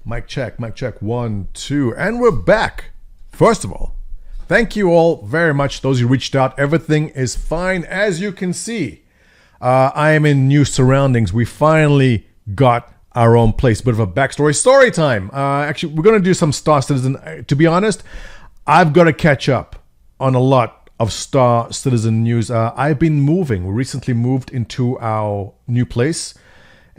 Mic check, mic check. 1, 2, and we're back. First of all, thank you all very much. Those who reached out, everything is fine. As you can see, I am in new surroundings. We finally got our own place. Bit of a backstory. Story time. Actually, we're going to do some Star Citizen. To be honest, I've got to catch up on a lot of Star Citizen news. I've been moving. We recently moved into our new place.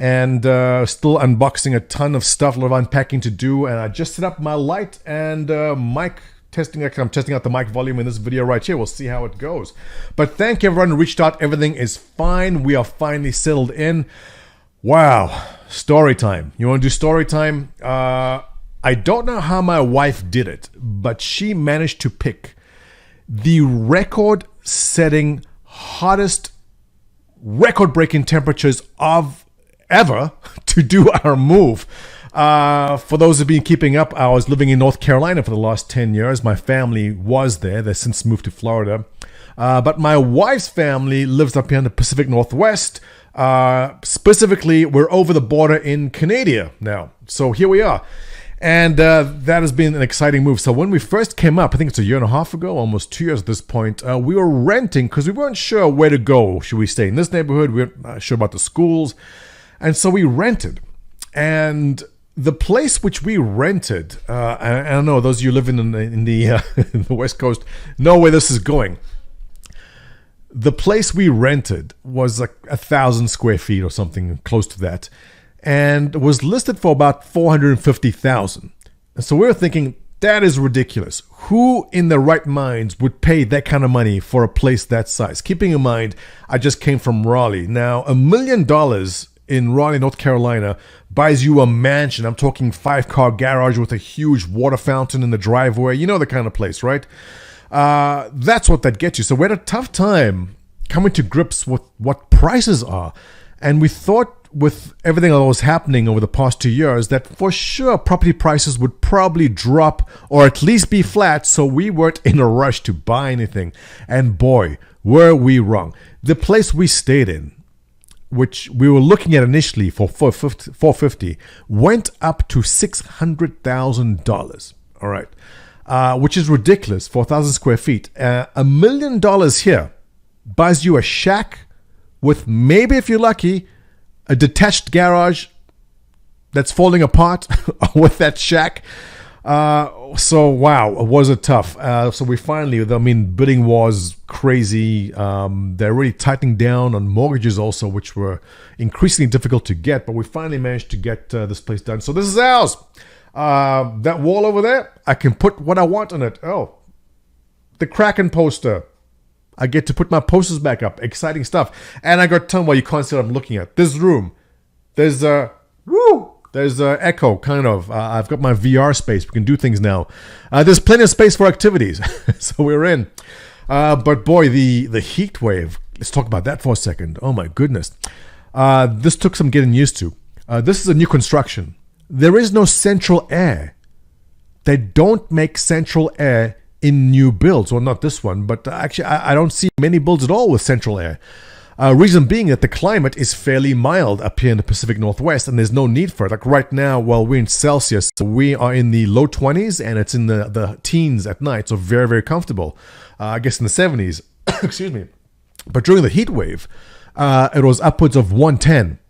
And still unboxing a ton of stuff, a lot of unpacking to do. And I just set up my light and mic testing. Actually, I'm testing out the mic volume in this video right here. We'll see how it goes. But thank you everyone who reached out. Everything is fine. We are finally settled in. Wow. Story time. You want to do story time? I don't know how my wife did it, but she managed to pick the record-setting, hottest, record-breaking temperatures of ever to do our move. For those who've been keeping up, I was living in North Carolina for the last 10 years. My family was there. They've since moved to Florida. But my wife's family lives up here in the Pacific Northwest. Specifically, we're over the border in Canada now. So here we are. And that has been an exciting move. So when we first came up, I think it's a year and a half ago, almost 2 years at this point, we were renting because we weren't sure where to go. Should we stay in this neighborhood? We weren't sure about the schools. And so we rented. And the place which we rented, I don't know, those of you living in the West Coast know where this is going. The place we rented was like 1,000 square feet or something close to that, and was listed for about $450,000. And so we were thinking, that is ridiculous. Who in their right minds would pay that kind of money for a place that size? Keeping in mind, I just came from Raleigh. Now, $1 million in Raleigh, North Carolina, buys you a mansion. I'm talking 5-car garage with a huge water fountain in the driveway. You know the kind of place, right? That's what that gets you. So we had a tough time coming to grips with what prices are. And we thought with everything that was happening over the past 2 years that for sure property prices would probably drop or at least be flat. So we weren't in a rush to buy anything. And boy, were we wrong. The place we stayed in, which we were looking at initially for $450, went up to $600,000. All right. Which is ridiculous for 1,000 square feet. $1 million here buys you a shack with maybe, if you're lucky, a detached garage that's falling apart with that shack. So, wow, it was a tough. So we finally, bidding was crazy. They're really tightening down on mortgages also, which were increasingly difficult to get. But we finally managed to get this place done. So this is ours. That wall over there, I can put what I want on it. Oh, the Kraken poster. I get to put my posters back up. Exciting stuff. And I got ton. Well, you can't see what I'm looking at. This room, there's a echo, kind of. I've got my VR space. We can do things now. There's plenty of space for activities. So we're in. But boy, the heat wave. Let's talk about that for a second. Oh my goodness. This took some getting used to. This is a new construction. There is no central air. They don't make central air in new builds. Well, not this one, but actually I don't see many builds at all with central air. Reason being that the climate is fairly mild up here in the Pacific Northwest, and there's no need for it. Like right now, well, we're in Celsius, so we are in the low 20s, and it's in the teens at night, so very, very comfortable. I guess in the 70s, excuse me. But during the heat wave, it was upwards of 110.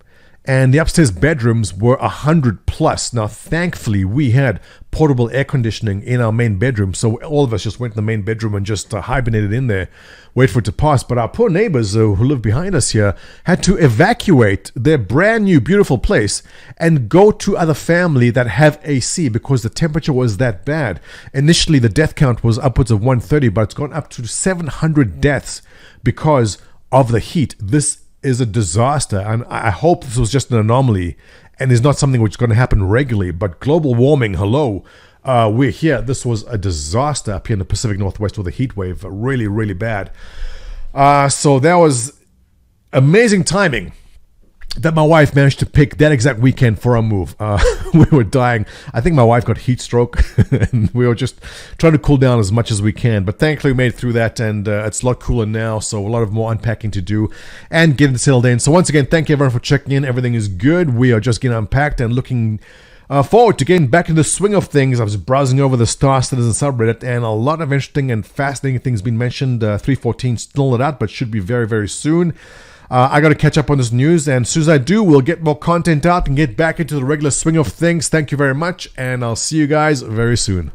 And the upstairs bedrooms were 100 plus. Now, thankfully, we had portable air conditioning in our main bedroom. So all of us just went in the main bedroom and just hibernated in there, wait for it to pass. But our poor neighbors who live behind us here had to evacuate their brand new, beautiful place and go to other family that have AC because the temperature was that bad. Initially, the death count was upwards of 130, but it's gone up to 700 deaths because of the heat. This is a disaster, and I hope this was just an anomaly and is not something which is going to happen regularly. But global warming, hello, we're here. This was a disaster up here in the Pacific Northwest with a heat wave, really, really bad. So that was amazing timing that my wife managed to pick that exact weekend for our move. We were dying. I think my wife got heat stroke, and we were just trying to cool down as much as we can. But thankfully, we made it through that, and it's a lot cooler now, so a lot of more unpacking to do and getting settled in. So once again, thank you everyone for checking in. Everything is good. We are just getting unpacked and looking Forward to getting back into the swing of things. I was browsing over the Star Citizen subreddit, and a lot of interesting and fascinating things being mentioned. 314 still not out, but should be very, very soon. I got to catch up on this news, and as soon as I do, we'll get more content out and get back into the regular swing of things. Thank you very much, and I'll see you guys very soon.